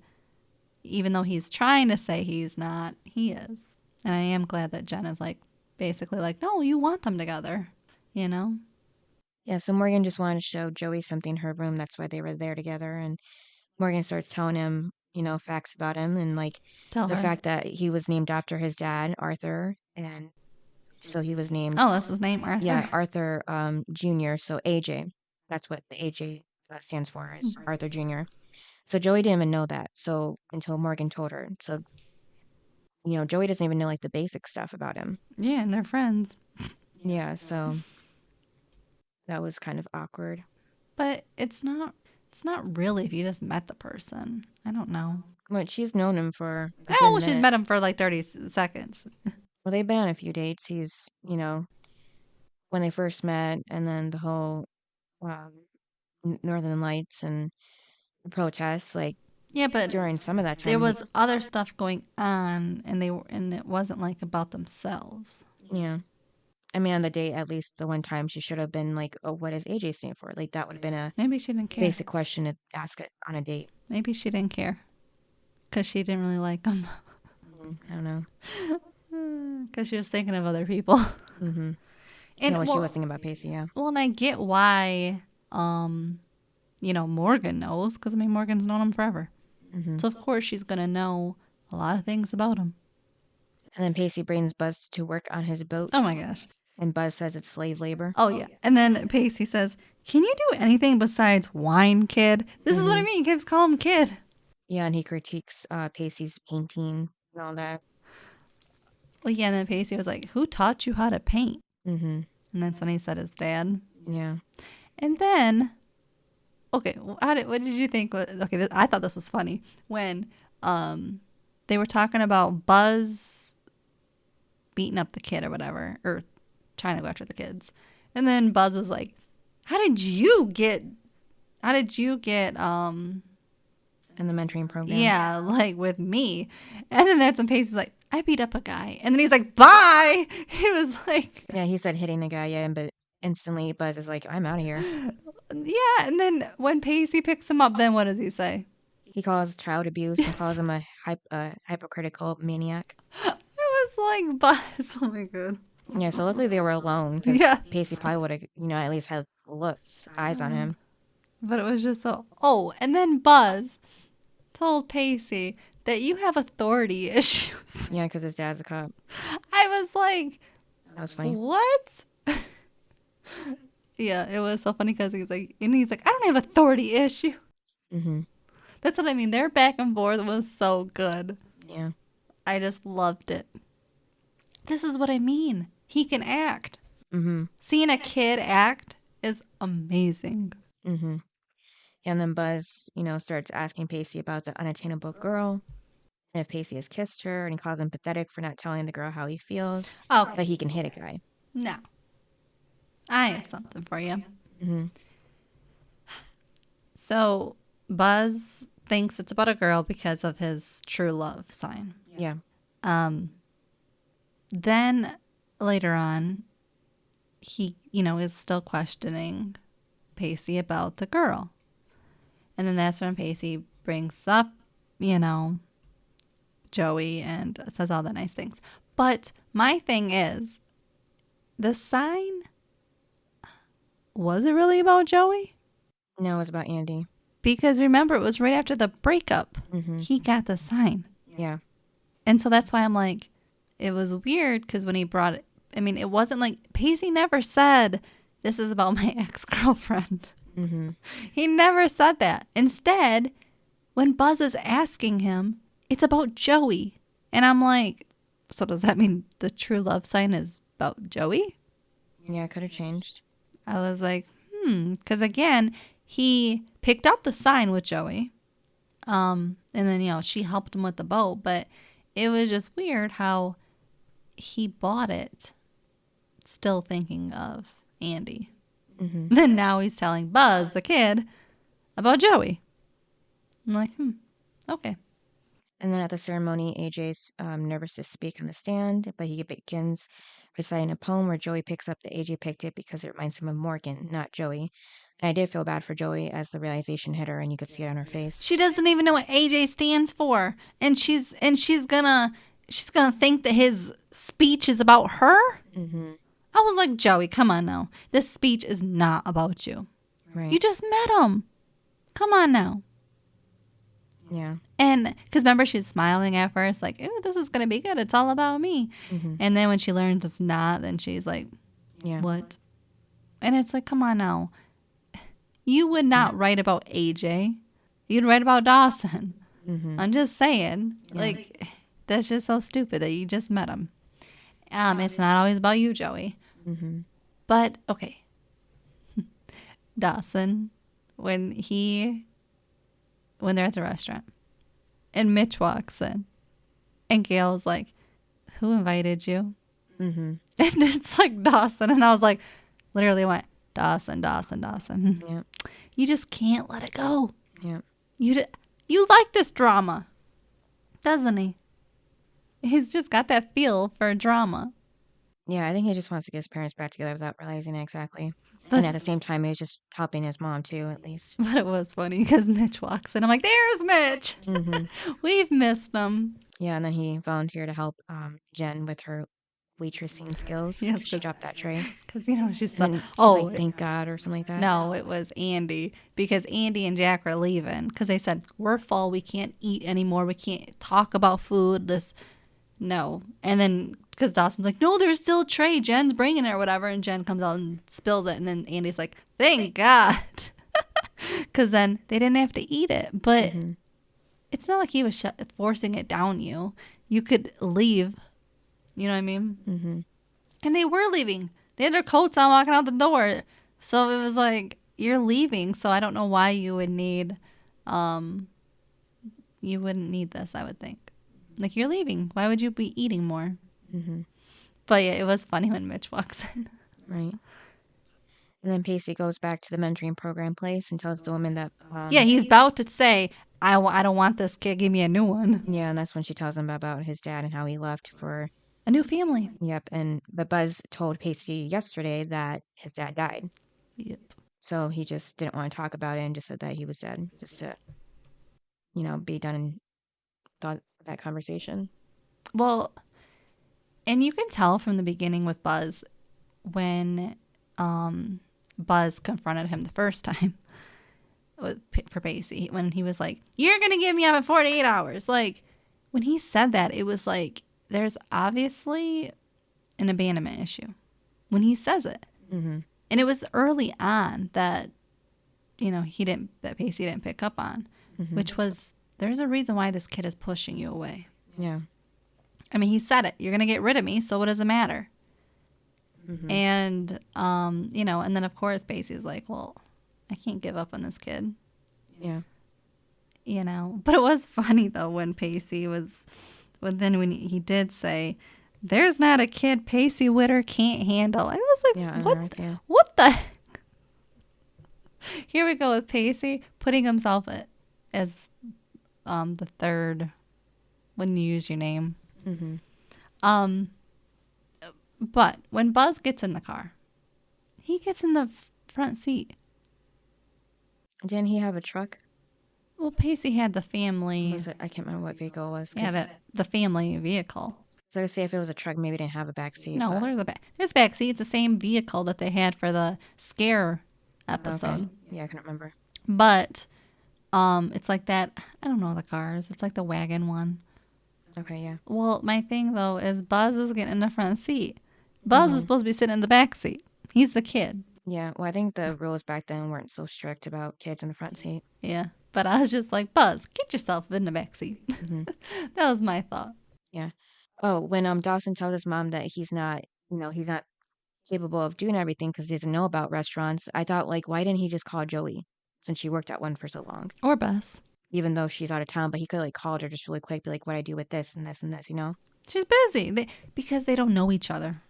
even though he's trying to say he's not, he is. And I am glad that Jen is like, basically like, no, you want them together, you know?
Yeah, so Morgan just wanted to show Joey something in her room. That's why they were there together. And Morgan starts telling him, facts about him and like
Tell
the
her.
fact that he was named after his dad, Arthur, and so he was named,
Oh, that's his name,
yeah,
Arthur.
Arthur Jr. So AJ, that's what the AJ stands for, is Arthur Jr. So Joey didn't even know that. So until Morgan told her. So Joey doesn't even know like the basic stuff about him.
Yeah, and they're friends.
Yeah, so that was kind of awkward.
But it's not really if you just met the person. I don't know.
But she's known him for a good
Oh, she's
minute.
met him for like 30 seconds.
Well, they've been on a few dates. He's, when they first met, and then the whole um, Northern Lights and the protests, like
Yeah, but
during some of that
there
time,
was other stuff going on and it wasn't like about themselves.
yeah. I mean, on the date, at least the one time, she should have been like, "Oh, what does AJ stand for?" Like that would have been a
Maybe she didn't care.
basic question to ask it on a date.
Maybe she didn't care because she didn't really like him.
I don't know.
Because she was thinking of other people.
Mm-hmm.
And
No, what she
well,
was thinking about Pacey, yeah.
well, and I get why, Morgan knows because I mean Morgan's known him forever,
Mm-hmm.
so of course she's gonna know a lot of things about him.
And then Pacey brings Buzz to work on his boat.
Oh my gosh.
And Buzz says it's slave labor.
Oh yeah. And then Pacey says, "Can you do anything besides whine, kid?" This is what I mean. He keeps calling him kid.
Yeah, and he critiques Pacey's painting and all that.
Well, yeah. And then Pacey was like, "Who taught you how to paint?"
Mm-hmm.
And that's when he said his dad.
Yeah.
And then, okay, what did you think? Okay, I thought this was funny when they were talking about Buzz beating up the kid or whatever, or trying to go after the kids, and then Buzz was like, "How did you get?
In the mentoring program.
Yeah, like with me?" And then that's when Pacey's like, "I beat up a guy," and then he's like, "Bye." He was like,
Yeah, he said hitting a guy, yeah, but instantly Buzz is like, I'm out of here.
"Yeah." And then when Pacey picks him up, then what does he say?
He calls child abuse and calls him a hypocritical maniac.
It was like Buzz. Oh my god.
Yeah, so luckily they were alone because
Yeah.
Pacey probably would have, at least had looks, eyes on him.
But it was just so. Oh, and then Buzz told Pacey that you have authority issues.
Yeah, because his dad's a cop.
I was like,
That was funny.
what? Yeah, it was so funny because he's like, I don't have authority issue.
Mm-hmm.
That's what I mean. Their back and forth was so good.
Yeah.
I just loved it. This is what I mean. He can act.
Mm-hmm.
Seeing a kid act is amazing.
Mm-hmm. And then Buzz, starts asking Pacey about the unattainable girl and if Pacey has kissed her, and he calls him pathetic for not telling the girl how he feels,
Okay.
but he can hit a guy.
Now, I have something for you.
Mm-hmm.
So, Buzz thinks it's about a girl because of his true love sign.
Yeah.
Then later on, he, is still questioning Pacey about the girl. And then that's when Pacey brings up, Joey and says all the nice things. But my thing is, the sign, was it really about Joey?
No, it was about Andy.
Because remember, it was right after the breakup.
Mm-hmm.
He got the sign.
Yeah.
And so that's why I'm like, it was weird because when he brought it, it wasn't like, Pacey never said, this is about my ex-girlfriend.
Mm-hmm.
He never said that. Instead, when Buzz is asking him, it's about Joey. And I'm like, so does that mean the true love sign is about Joey?
Yeah, it could have changed.
I was like, because again, he picked up the sign with Joey. And then, she helped him with the boat. But it was just weird how he bought it still thinking of Andy.
Mm-hmm.
Then now he's telling Buzz, the kid, about Joey. I'm like, okay.
And then at the ceremony, AJ's nervous to speak on the stand, but he begins reciting a poem where Joey picks up that AJ picked it because it reminds him of Morgan, not Joey. And I did feel bad for Joey as the realization hit her, and you could see it on her face.
She doesn't even know what AJ stands for, and she's gonna think that his speech is about her.
Mm-hmm.
I was like, Joey, come on now. This speech is not about you.
Right.
You just met him. Come on now.
Yeah.
And because remember, she's smiling at first, like, "Ooh, this is gonna be good. It's all about me."
Mm-hmm.
And then when she learns it's not, then she's like,
Yeah.
"What?" And it's like, come on now. You would not write about AJ. You'd write about Dawson.
Mm-hmm.
I'm just saying,
Yeah.
like, that's just so stupid that you just met him. It's not always about you, Joey.
Mm-hmm.
But okay, Dawson, when they're at the restaurant, and Mitch walks in, and Gail's like, "Who invited you?"
Mm-hmm.
And it's like Dawson, and I was like, literally went Dawson, Dawson, Dawson.
Yeah.
You just can't let it go.
Yeah.
You like this drama, doesn't he? He's just got that feel for drama.
Yeah, I think he just wants to get his parents back together without realizing it exactly.
But,
And at the same time, he was just helping his mom, too, at least.
but it was funny because Mitch walks in. I'm like, there's Mitch.
Mm-hmm.
We've missed him.
Yeah, and then he volunteered to help Jen with her waitressing skills.
Yes,
She dropped that tray.
Because, she's
And
like,
she's like, thank God, or something like that.
No, it was Andy because Andy and Jack are leaving because they said, we're full. We can't eat anymore. We can't talk about food. No. And then because Dawson's like, no, there's still a tray. Jen's bringing it or whatever. And Jen comes out and spills it. And then Andy's like, thank God. Because then they didn't have to eat it. But it's not like he was forcing it down you. You could leave. You know what I mean?
Mm-hmm.
And they were leaving. They had their coats on walking out the door. So it was like, you're leaving. So I don't know why you would need, you wouldn't need this, I would think. Like, you're leaving. Why would you be eating more?
Mm-hmm.
But yeah, it was funny when Mitch walks in.
Right. And then Pacey goes back to the mentoring program place and tells the woman that...
yeah, he's about to say, I don't want this kid. Give me a new one.
Yeah, and that's when she tells him about his dad and how he left for...
A new family.
Yep, but Buzz told Pacey yesterday that his dad died.
Yep.
So he just didn't want to talk about it and just said that he was dead, just to, be done and thought that conversation.
Well, and you can tell from the beginning with Buzz when Buzz confronted him the first time for Pacey, when he was like, you're going to give me up in 48 hours. Like, when he said that, it was like, there's obviously an abandonment issue when he says it.
Mm-hmm.
And it was early on that, that Pacey didn't pick up on, which was, there's a reason why this kid is pushing you away.
Yeah.
I mean, he said it. You're going to get rid of me, so what does it matter?
Mm-hmm.
And, and then, of course, Pacey's like, well, I can't give up on this kid.
Yeah.
But it was funny, though, when Pacey was, when he did say, there's not a kid Pacey Witter can't handle. I was like,
Yeah, I
what?
know, too.
What the? Here we go with Pacey putting himself as the third when you use your name.
Mm-hmm.
Um, but when Buzz gets in the car, he gets in the front seat.
Didn't he have a truck?
Well, Pacey had the family.
Was it? I can't remember what vehicle it was.
Yeah, the family vehicle.
So I would say if it was a truck, maybe it didn't have a back seat.
No,
but...
there's a back seat. It's the same vehicle that they had for the scare episode.
Okay. Yeah, I can remember.
But it's like that. I don't know the cars. It's like the wagon one.
Okay, yeah.
Well, my thing though is Buzz is getting in the front seat. Buzz is supposed to be sitting in the back seat. He's the kid.
Yeah, well, I think the rules back then weren't so strict about kids in the front seat.
Yeah, but I was just like, Buzz, get yourself in the back seat.
Mm-hmm.
That was my thought.
Yeah. Oh, when Dawson tells his mom that he's not, he's not capable of doing everything because he doesn't know about restaurants, I thought, like, why didn't he just call Joey since she worked at one for so long?
Or Buzz.
Even though she's out of town, but he could, like, call her just really quick, be like, what I do with this and this and this,
She's busy because they don't know each other.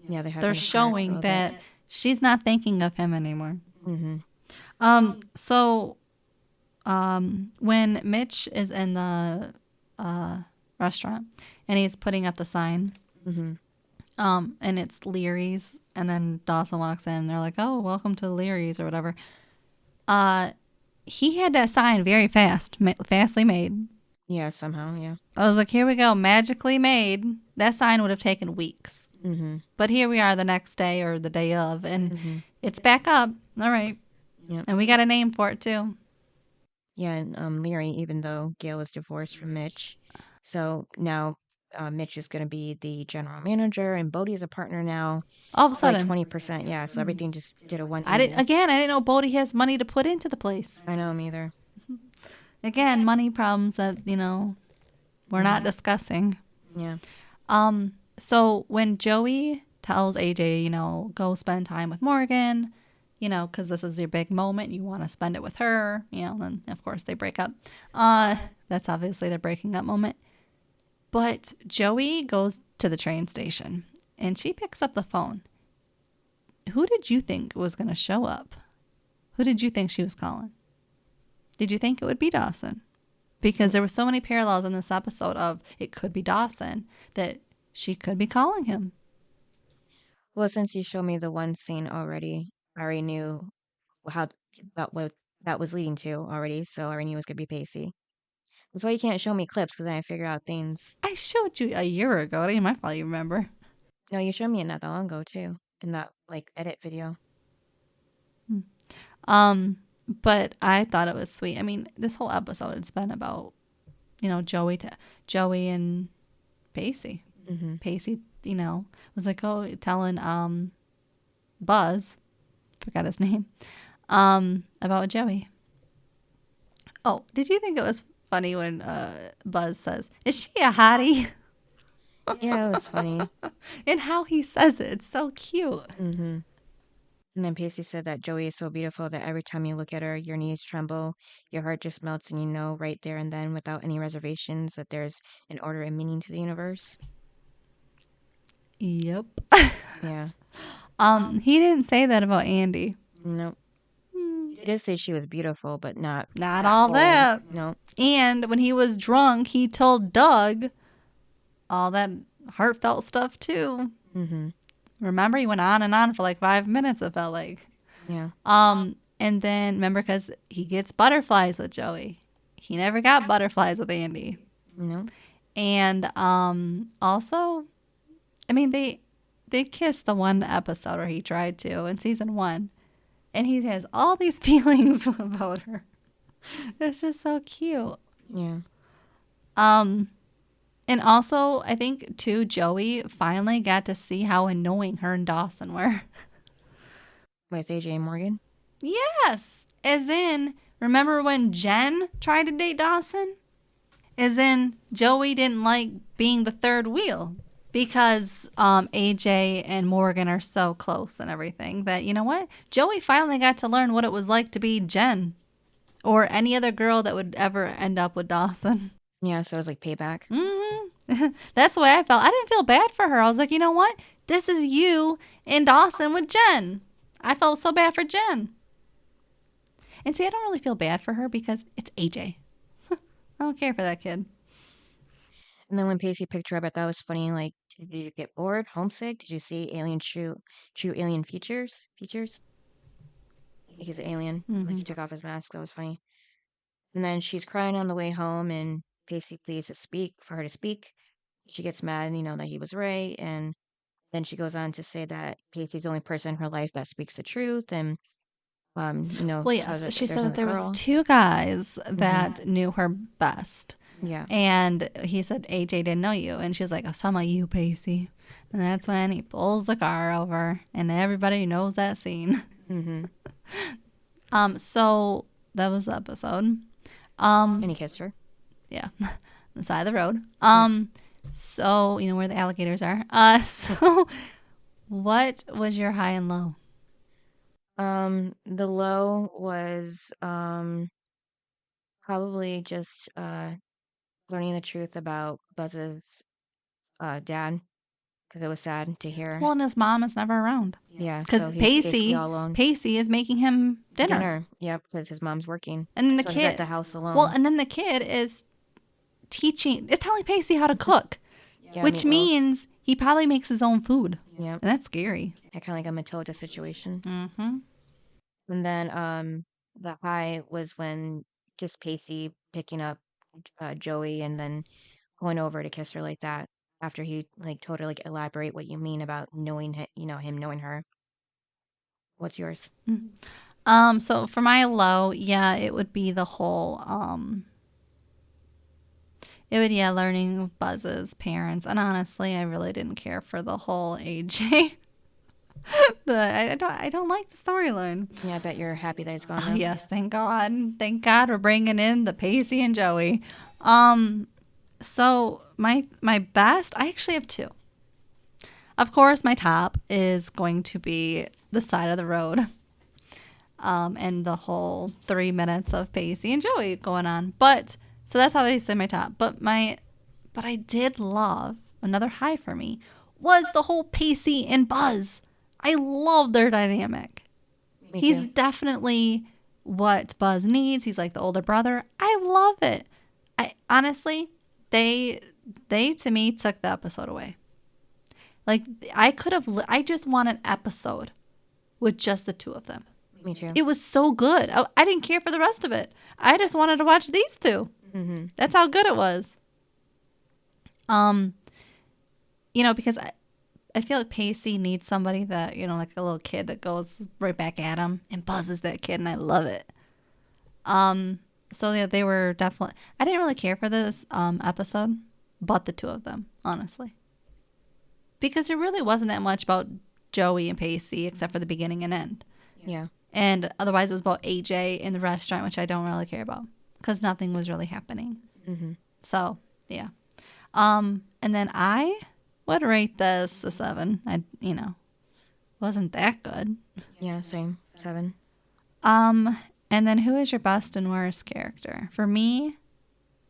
Yeah,
they're showing that she's not thinking of him anymore.
Mm-hmm.
So when Mitch is in the restaurant and he's putting up the sign,
Mm-hmm.
and it's Leary's, and then Dawson walks in and they're like, oh, welcome to Leary's or whatever. He had that sign very fastly made.
Yeah, somehow, yeah.
I was like, here we go, magically made. That sign would have taken weeks.
Mm-hmm.
But here we are the next day or the day of, and it's back up. All right.
Yep.
And we got a name for it, too.
Yeah, and Leary, even though Gail is divorced from Mitch, so now Mitch is going to be the general manager, and Bodhi's a partner now.
All of a sudden.
Like 20%, yeah, so everything just did a 180.
I didn't know Bodhi has money to put into the place.
I know, him either.
Again, money problems that, we're not discussing.
Yeah.
So when Joey tells AJ, go spend time with Morgan, because this is your big moment, you want to spend it with her, then of course they break up. That's obviously their breaking up moment. But Joey goes to the train station and she picks up the phone. Who did you think was going to show up? Who did you think she was calling? Did you think it would be Dawson? Because there were so many parallels in this episode of it could be Dawson that she could be calling him.
Well, since you showed me the one scene already, I already knew what that was leading to already, so I already knew it was going to be Pacey. That's why you can't show me clips, because then I figure out things.
I showed you a year ago. You might probably remember.
No, you showed me it not that long ago, too, in that, edit video.
But I thought it was sweet. I mean, this whole episode, it's been about, Joey and Pacey.
Mm-hmm.
Pacey, was like, telling Buzz, forgot his name, about Joey. Oh, did you think it was funny when Buzz says, is she a hottie?
Yeah, it was funny.
And how he says it, it's so cute.
Mm-hmm. And then Pacey said that Joey is so beautiful that every time you look at her, your knees tremble, your heart just melts, and you know right there and then, without any reservations, that there's an order and meaning to the universe.
Yep.
Yeah.
He didn't say that about Andy.
Nope. He did say she was beautiful, but not
all that.
No.
And when he was drunk, he told Doug all that heartfelt stuff too.
Mm-hmm.
Remember, he went on and on for like 5 minutes, it felt like.
Yeah.
And then, remember, because he gets butterflies with Joey. He never got butterflies with Andy.
No.
And also, I mean, they kissed the one episode, or he tried to, in season 1. And he has all these feelings about her. It's just so cute.
Yeah.
And also, I think, too, Joey finally got to see how annoying her and Dawson were.
With AJ and Morgan?
Yes. As in, remember when Jen tried to date Dawson? is in Joey didn't like being the third wheel because AJ and Morgan are so close and everything that, you know what? Joey finally got to learn what it was like to be Jen or any other girl that would ever end up with Dawson.
Yeah, so it was like payback.
That's the way I felt. I didn't feel bad for her. I was like, you know what? This is you and Dawson with Jen. I felt so bad for Jen. And see, I don't really feel bad for her because it's AJ. I don't care for that kid.
And then when Pacey picked her up, I thought it was funny. Like, did you get bored, homesick? Did you see alien true alien features? Features? Like he's an alien. Like he took off his mask. That was funny. And then she's crying on the way home, and Pacey pleads to speak for her to speak. She gets mad, that he was right, and then she goes on to say that Pacey's the only person in her life that speaks the truth, and
Well,
tells
yes,
her
she
there's
said that
another
there was
girl.
two guys
Hmm.
that knew her best.
Yeah.
And he said, AJ didn't know you. And she was like, I was talking about you, Pacey. And that's when he pulls the car over, and everybody knows that scene.
Hmm.
So that was the episode.
And he kissed her.
Yeah, the side of the road.
Yeah.
So you know where the alligators are. So what was your high and low?
The low was probably just learning the truth about Buzz's dad, because it was sad to hear.
Well, and his mom is never around
Yeah,
because
so he's basically
Pacey,
all alone.
Pacey is making him dinner,
Dinner, yeah, because his mom's working,
and then the
so he's at
kid.
the house
Well,
alone.
and then the kid is telling Pacey how to cook,
Yeah,
which
meatloaf.
means he probably makes his own food,
Yeah,
and that's scary.
kind of like a Matilda situation.
Mm-hmm.
And then the high was when just Pacey picking up Joey and then going over to kiss her like that after he like told her like elaborate what you mean about knowing him knowing her. What's yours?
So for my low, yeah, it would be the whole it would, yeah, learning Buzz's parents. And honestly, I really didn't care for the whole AJ. I don't like the storyline.
Yeah, I bet you're happy that he's gone
Oh,
now.
yes, thank God. Thank God we're bringing in the Pacey and Joey. So my best, I actually have two. Of course, my top is going to be the side of the road. And the whole 3 minutes of Pacey and Joey going on. But so that's how I say my top. But I did love another high for me was the whole Pacey and Buzz. I love their dynamic.
Me
He's
too.
definitely what Buzz needs. He's like the older brother. I love it. I honestly, they to me took the episode away. Like I just want an episode with just the two of them.
Me too.
It was so good. I didn't care for the rest of it. I just wanted to watch these two.
Hmm.
That's how good it was. Because I feel like Pacey needs somebody that, like a little kid that goes right back at him, and Buzz is that kid, and I love it. So yeah, they were definitely, I didn't really care for this episode, but the two of them, honestly. Because it really wasn't that much about Joey and Pacey except for the beginning and end.
Yeah.
And otherwise it was about AJ in the restaurant, which I don't really care about because nothing was really happening.
Hmm.
So, yeah. And then I would rate this a 7. Wasn't that good.
Yeah, same. 7.
And then who is your best and worst character? For me,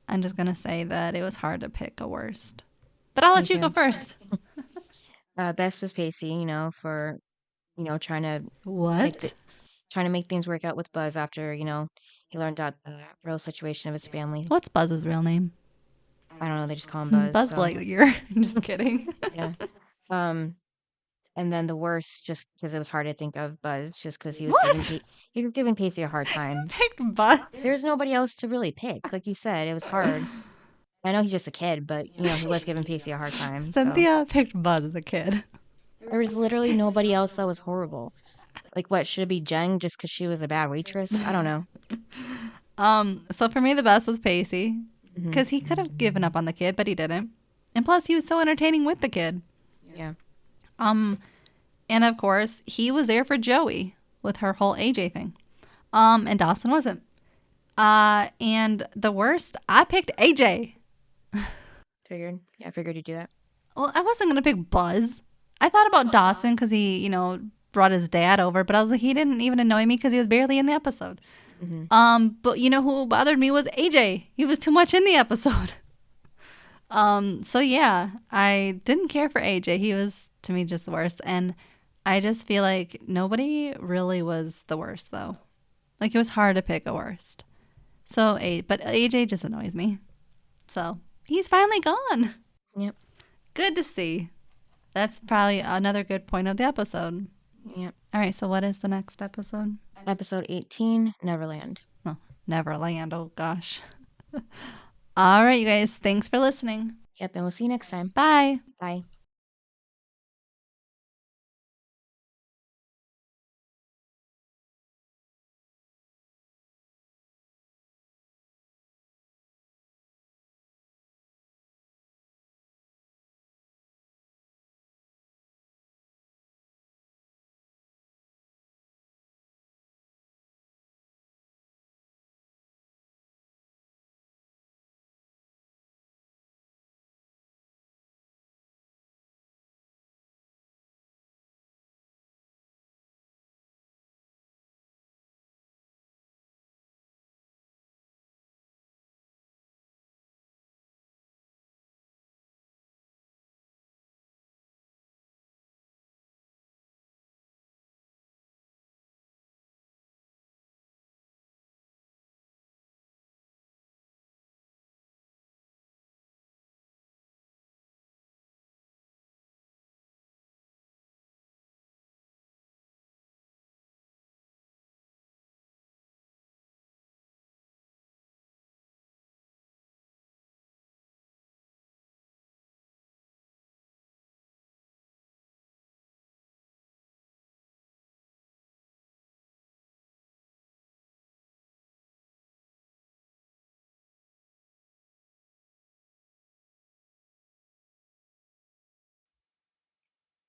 I'm just going to say that it was hard to pick a worst. But I'll
Me
let you go
too.
first.
Best was Pacey, for trying to make
What?
the trying to make things work out with Buzz after he learned out the real situation of his family.
What's Buzz's real name?
I don't know, they just call him Buzz.
Buzz
So
Lightyear. I'm just kidding.
yeah. Um, and then the worst, just because it was hard to think of Buzz, just because
What?
he was giving Pacey a hard time.
Picked Buzz.
There's nobody else to really pick, like you said. It was hard. I know he's just a kid, but he was giving Pacey a hard time. So
Cynthia picked Buzz as a kid.
there was literally nobody else that was horrible. Like what should it be Jen just because she was a bad waitress? I don't know.
So for me, the best was Pacey
Hmm.
because he could have given up on the kid, but he didn't. And plus, he was so entertaining with the kid.
Yeah.
And of course, he was there for Joey with her whole AJ thing. And Dawson wasn't. And the worst, I picked AJ.
Figured. Yeah, I figured you'd do that.
Well, I wasn't gonna pick Buzz. I thought about Dawson because he, brought his dad over, but I was like, he didn't even annoy me because he was barely in the episode.
Hmm.
But you know who bothered me was AJ. He was too much in the episode. So yeah, I didn't care for AJ. He was to me just the worst, and I just feel like nobody really was the worst though. Like it was hard to pick a worst. So but AJ just annoys me. So he's finally gone.
Yep.
Good to see. That's probably another good point of the episode.
Yep.
All right, so what is the next episode?
Episode 18, Neverland.
Oh, Neverland. Oh, gosh. All right, you guys. Thanks for listening.
Yep, and we'll see you next time.
Bye.
Bye.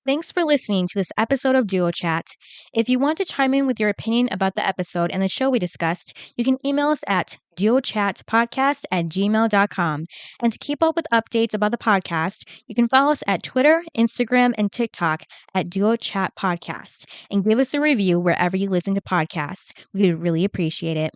Thanks for listening to this episode of Duo Chat. If you want to chime in with your opinion about the episode and the show we discussed, you can email us at duochatpodcast@gmail.com. And to keep up with updates about the podcast, you can follow us at Twitter, Instagram, and TikTok at Duo Chat Podcast. And give us a review wherever you listen to podcasts. We would really appreciate it.